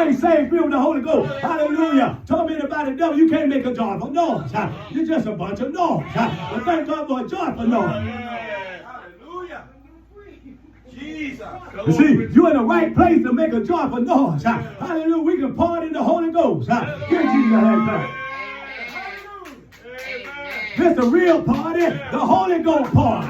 ain't saved, filled with the Holy Ghost, hallelujah, tormented by the devil, you can't make a joyful noise. You're just a bunch of noise. But thank God for a joyful noise. Hallelujah. Jesus. You see, you're in the right place to make a joyful noise. Hallelujah. We can party in the Holy Ghost. Give Jesus a hand clap. This the real party, the Holy Ghost party.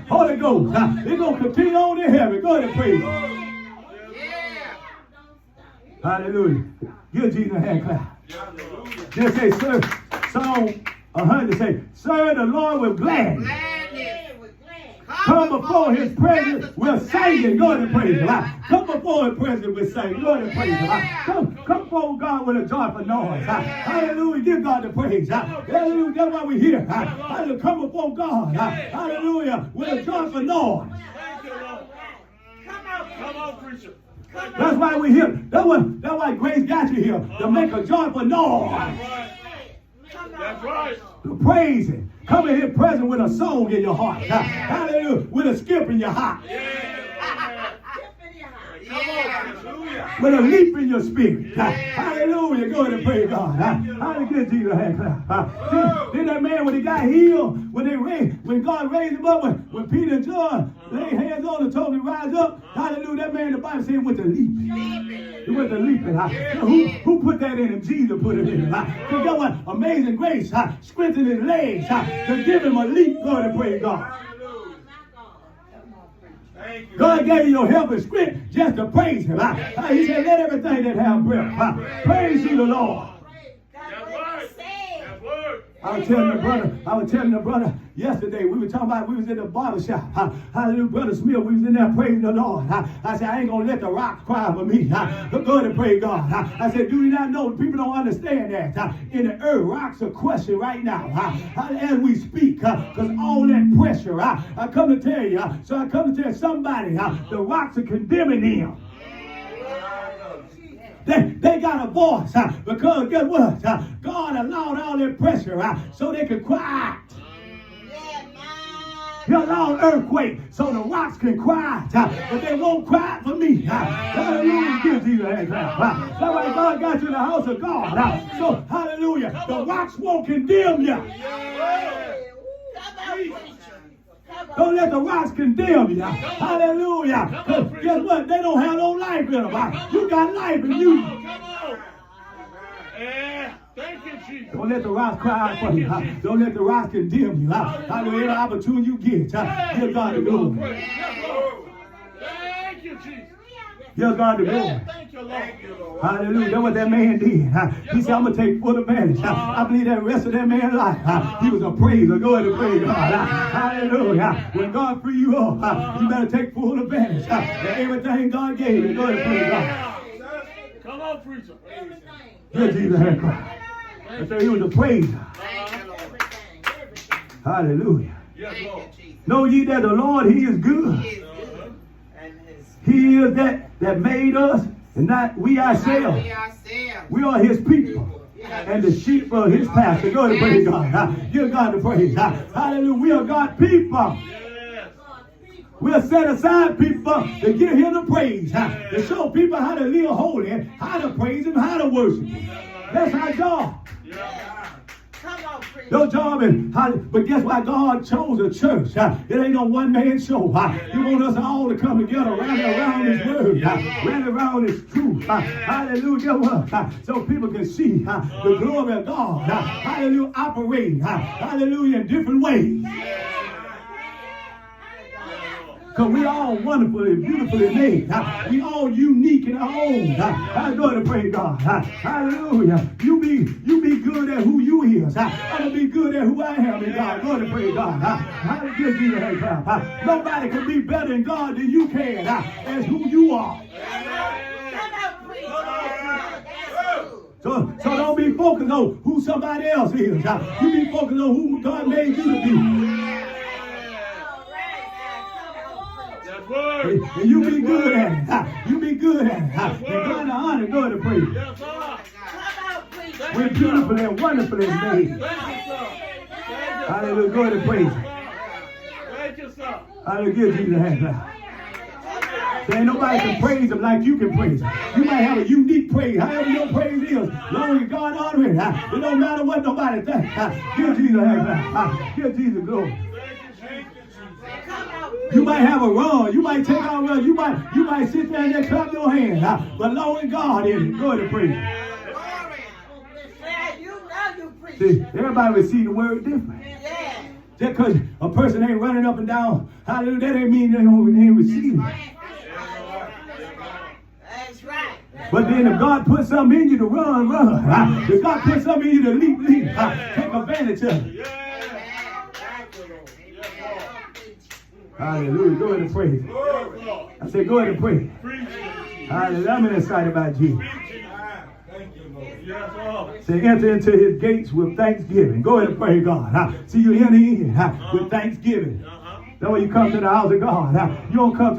Holy Ghost. They're going to continue on in heaven. Go ahead and praise Him. Hallelujah. Give Jesus a hand clap. Just say, sir, Psalm 100 say, serve the Lord with gladness. Come before His presence with singing. Go ahead and praise Him. Come before His presence with singing. Go ahead and praise Him. Come before God with a joyful noise. Hallelujah. Give God the praise. Hallelujah. That's why we're here. Hallelujah. Come before God. Hallelujah. With a joyful noise. Come on, preacher. That's why we're here. That's why grace got you here. To make a joyful noise. That's right. To praise Him. Come in here present with a song in your heart. Hallelujah. With a skip in your heart. With a leap in your spirit. Hallelujah. Go ahead and praise God. Hallelujah. Give Jesus a hand clap. Then that man, when he got healed, when God raised him up, when Peter and John laid hands on and told him to rise up, hallelujah, that man, the Bible said he went to leaping. He went to leaping. Who put that in him? Jesus put it in him. So get what? Amazing grace. Strengthened his legs. To give him a leap. Go ahead and praise God. God gave you your help and strength just to praise Him. He said, let everything that have breath praise ye the Lord. I was telling the brother yesterday, we were talking about, we was in the barber shop. Hallelujah, Brother Smith, we was in there praising the Lord. I said, I ain't going to let the rocks cry for me. But go ahead and praise God. I said, do you not know, people don't understand that. In the earth, rocks are crushing right now. As we speak, because all that pressure, I come to tell you, so I come to tell somebody, the rocks are condemning them. They got a voice because guess what? God allowed all that pressure so they could cry. He allowed earthquake so the rocks can cry, but they won't cry for me. Hallelujah. Give Jesus a hand clap. That's why God got you in the house of God. So hallelujah, the rocks won't condemn you. Don't let the rocks condemn you. Hallelujah. Guess what? They don't have no life in them. You got life in you. Thank you, Jesus. Don't let the rocks cry out for you. Don't let the rocks condemn you. Hallelujah. Every opportunity you get, give God the glory. Thank you, Jesus. Give God the glory. Thank you, Lord. Hallelujah. That's what that man did. He said, I'm going to take full advantage. I believe that rest of that man's life, he was a praiser. Go ahead and praise God. Hallelujah. When God free you up, you better take full advantage of everything God gave you. Go ahead and praise God. Come on, preacher. Give Jesus a hand clap. I said he was a praiser. Hallelujah. Yes, Lord. Know ye that the Lord, He is good. He is that made us, and not we ourselves. We are His people, and the sheep of His pasture. Go ahead and praise God. Give God the praise. Hallelujah. We are God's people. We'll set aside people to give Him the praise, to show people how to live holy, how to praise Him, how to worship Him. That's our job. Your job is, but guess what? God chose a church. It ain't no one-man show. He wants us all to come together, rally around His word, rally around His truth. Hallelujah. So people can see the glory of God. Hallelujah. Operate. Hallelujah. In different ways. Because we all wonderfully, beautifully made. We all unique in our own. I go to pray God. Hallelujah. You be good at who you is. I'm going to be good at who I am in God. Go to pray God. Hallelujah. Nobody can be better in God than you can as who you are. So don't be focused on who somebody else is. You be focused on who God made you to be. And you be good at it. You be good at it. And God to honor, go to praise. We're beautiful and wonderfully made. Hallelujah. Go to praise. Thank you, sir. Hallelujah. Give Jesus a hand clap. There ain't nobody can praise him like you can praise him. You might have a unique praise. However your praise is, long as God honor it. It don't matter what nobody thinks. Give Jesus a hand clap. Give Jesus glory. You might have a run. You might take out a run. You might sit there and just clap your hands. But long as God is it, go ahead and praise him. See, everybody receive the word different. Just because a person ain't running up and down, hallelujah, that ain't mean they ain't receiving it. That's right. But then if God put something in you to run, run. If God put something in you to leap, leap. Take advantage of it. Hallelujah. Go ahead and praise him. I said, go ahead and pray. Hallelujah. I'm excited about Jesus. Say, enter into his gates with thanksgiving. Go ahead and pray God. See, you enter in with thanksgiving. That's when you come to the house of God. You don't come to